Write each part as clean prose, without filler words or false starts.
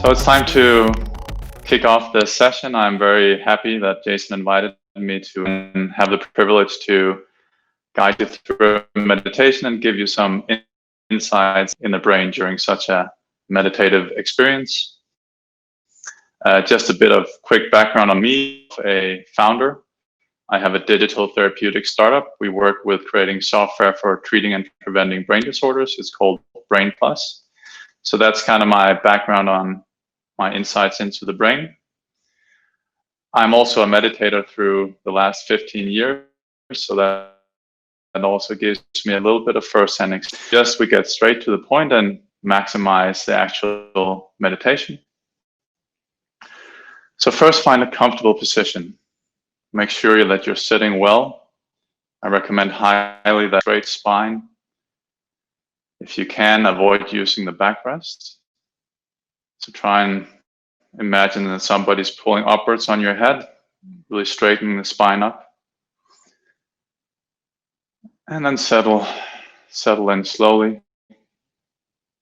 So it's time to kick off this session. I'm very happy that Jason invited me to have the privilege to guide you through meditation and give you some insights in the brain during such a meditative experience. Just a bit of quick background on me, a founder. I have a digital therapeutic startup. We work with creating software for treating and preventing brain disorders. It's called Brain Plus. So that's kind of my background on my insights into the brain. I'm also a meditator through the last 15 years, so that also gives me a little bit of first-hand experience. Just we get straight to the point and maximize the actual meditation. So first, find a comfortable position. Make sure that you're sitting well. I recommend highly that straight spine. If you can, avoid using the backrest. So try and imagine that somebody's pulling upwards on your head, really straightening the spine up. And then settle in slowly.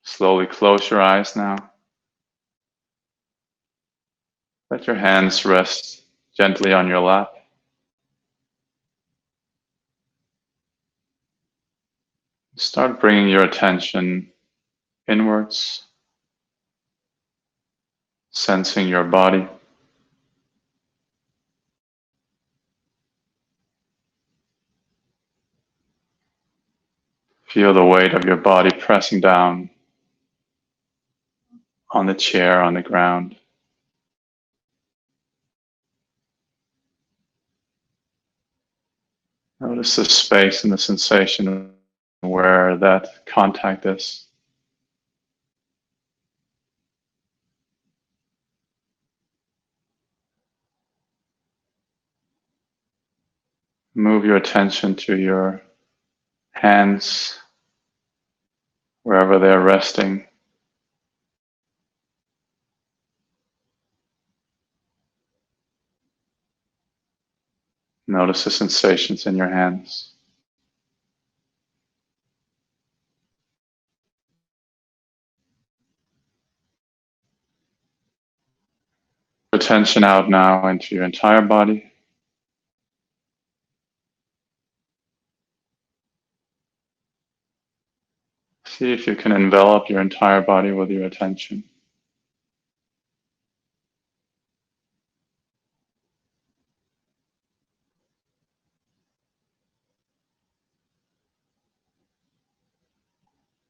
Slowly close your eyes now. Let your hands rest gently on your lap. Start bringing your attention inwards, sensing your body. Feel the weight of your body pressing down on the chair, on the ground. Notice the space and the sensation where that contact is. Move your attention to your hands, wherever they're resting. Notice the sensations in your hands. Attention out now into your entire body. See if you can envelop your entire body with your attention.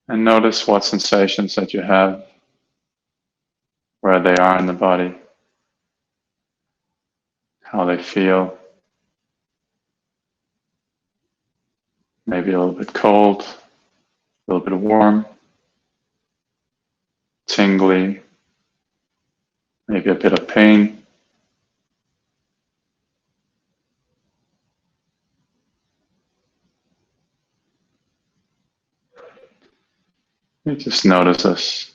And notice what sensations that you have, where they are in the body, how they feel. Maybe a little bit cold, a little bit warm, tingly, maybe a bit of pain. You just notice this.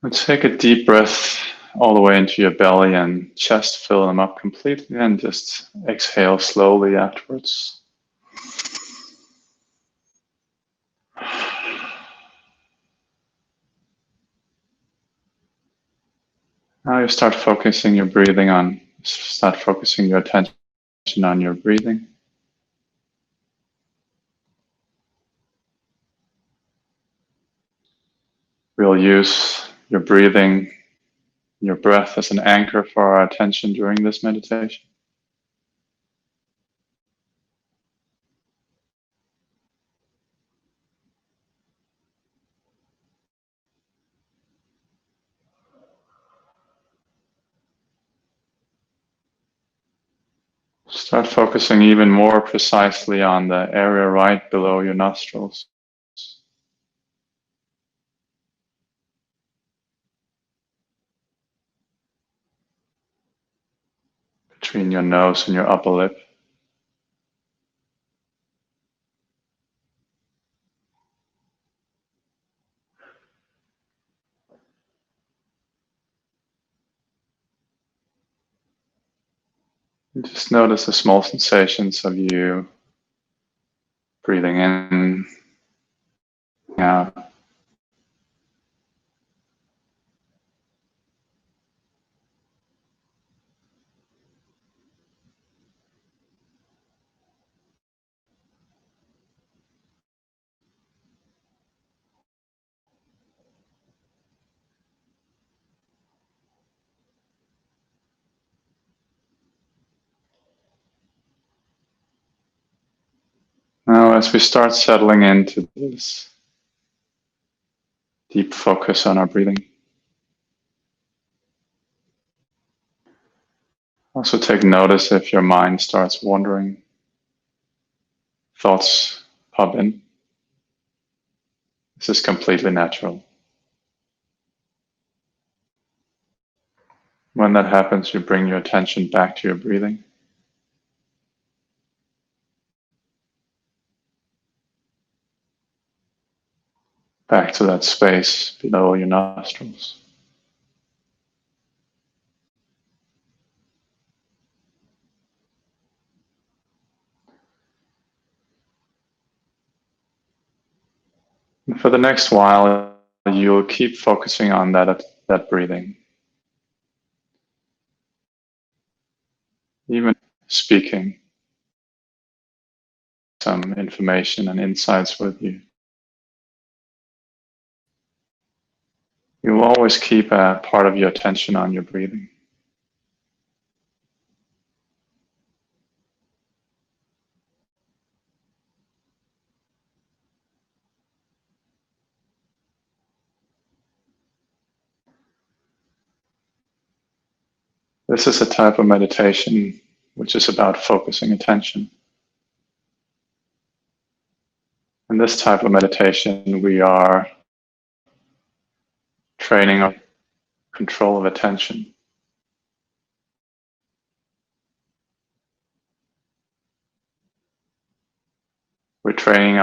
Let's take a deep breath all the way into your belly and chest, fill them up completely, and just exhale slowly afterwards. Now you start focusing your breathing on, start focusing your attention on your breathing. We'll use your breathing, your breath as an anchor for our attention during this meditation. Start focusing even more precisely on the area right below your nostrils. Between your nose and your upper lip. Just notice the small sensations of you breathing in, out. Now, as we start settling into this deep focus on our breathing, also take notice if your mind starts wandering, thoughts pop in. This is completely natural. When that happens, you bring your attention back to your breathing. Back to that space below your nostrils. And for the next while, you'll keep focusing on that breathing. Even speaking some information and insights with you. You will always keep a part of your attention on your breathing. This is a type of meditation which is about focusing attention. In this type of meditation, we are training our control of attention. We're training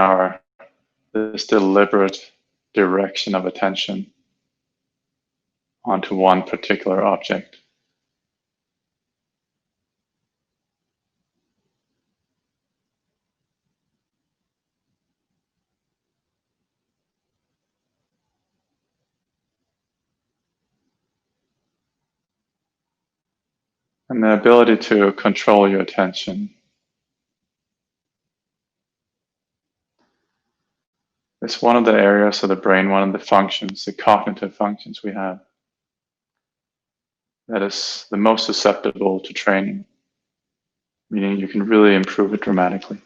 this deliberate direction of attention onto one particular object. And the ability to control your attention is one of the areas of the brain, one of the functions, the cognitive functions we have, that is the most susceptible to training, meaning you can really improve it dramatically.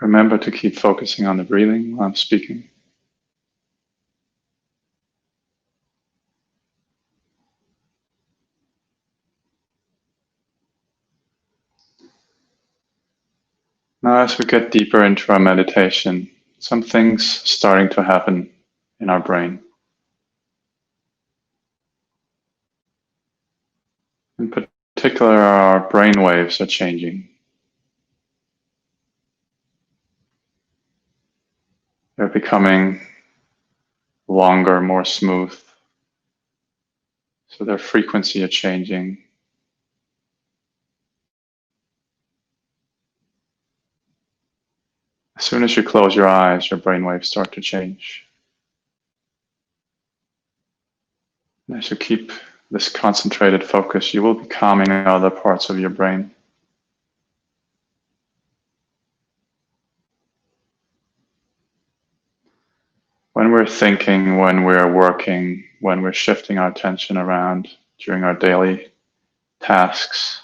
Remember to keep focusing on the breathing while I'm speaking. Now, as we get deeper into our meditation, some things starting to happen in our brain. In particular, our brain waves are changing. They're becoming longer, more smooth. So their frequency are changing. As soon as you close your eyes, your brain waves start to change. And as you keep this concentrated focus, you will be calming other parts of your brain. When we're thinking, when we're working, when we're shifting our attention around during our daily tasks,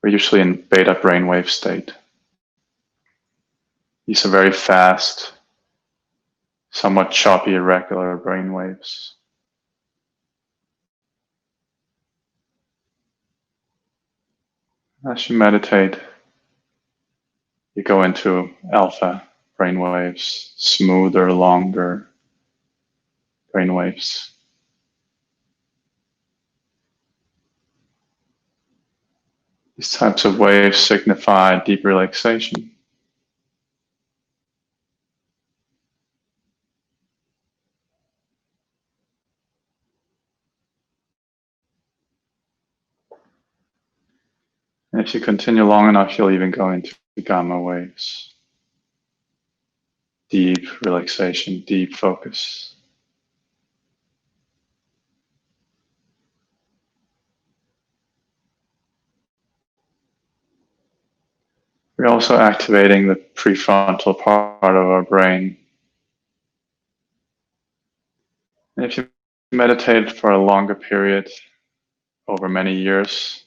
we're usually in beta brainwave state. These are very fast, somewhat choppy, irregular brainwaves. As you meditate, you go into alpha brainwaves, smoother, longer brainwaves. These types of waves signify deep relaxation. And if you continue long enough, you'll even go into gamma waves. Deep relaxation, deep focus. We're also activating the prefrontal part of our brain. And if you meditate for a longer period, over many years,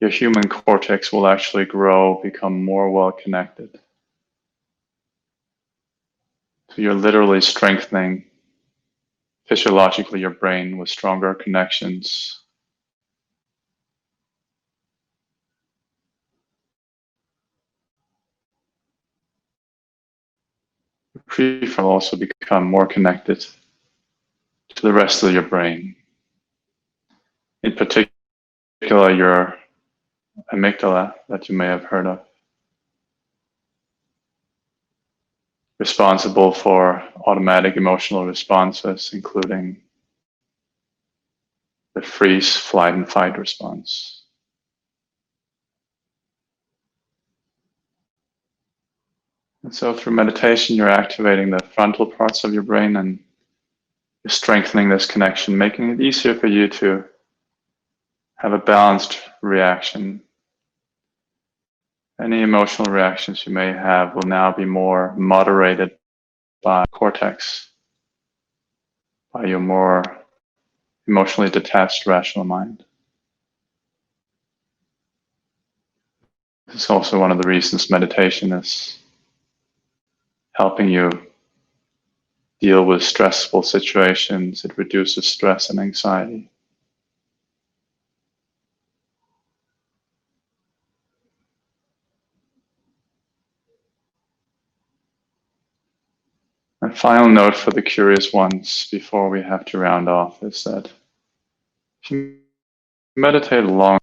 your human cortex will actually grow, become more well connected. So you're literally strengthening physiologically your brain with stronger connections. The prefrontal will also become more connected to the rest of your brain. In particular, your amygdala that you may have heard of, responsible for automatic emotional responses, including the freeze, flight, and fight response. And so through meditation, you're activating the frontal parts of your brain and you're strengthening this connection, making it easier for you to have a balanced reaction. Any emotional reactions you may have will now be more moderated by cortex, by your more emotionally detached rational mind. This is also one of the reasons meditation is helping you deal with stressful situations. It reduces stress and anxiety. My final note for the curious ones before we have to round off is that if you meditate long,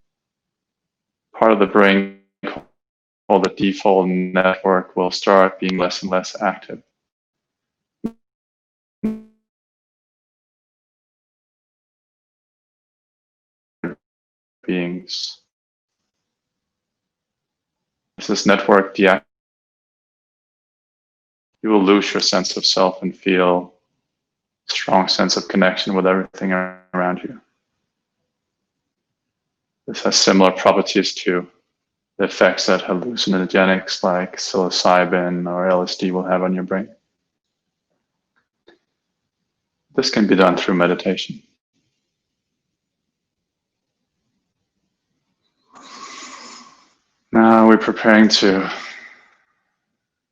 part of the brain called the default network will start being less and less active. Beings. If this network deactivates, you will lose your sense of self and feel a strong sense of connection with everything around you. This has similar properties to the effects that hallucinogenics like psilocybin or LSD will have on your brain. This can be done through meditation. Now we're preparing to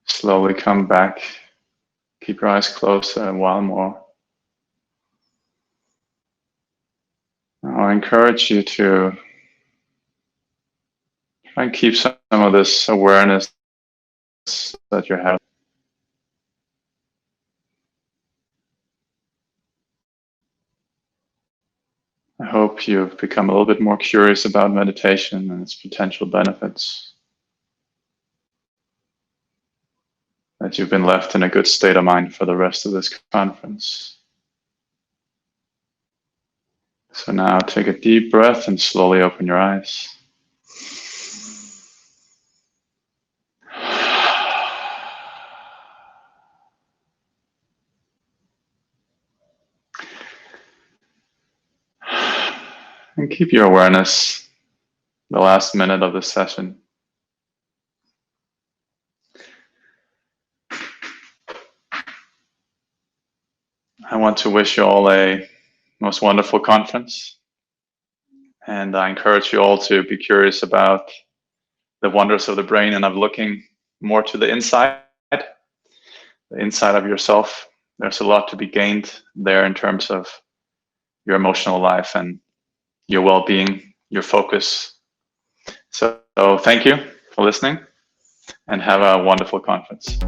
slowly come back. Keep your eyes closed a while more. Now I encourage you to try and keep some of this awareness that you're having. I hope you've become a little bit more curious about meditation and its potential benefits. That you've been left in a good state of mind for the rest of this conference. So now take a deep breath and slowly open your eyes. And keep your awareness the last minute of the session. I want to wish you all a most wonderful conference. And I encourage you all to be curious about the wonders of the brain and of looking more to the inside of yourself. There's a lot to be gained there in terms of your emotional life and your well-being, your focus. So thank you for listening and have a wonderful conference.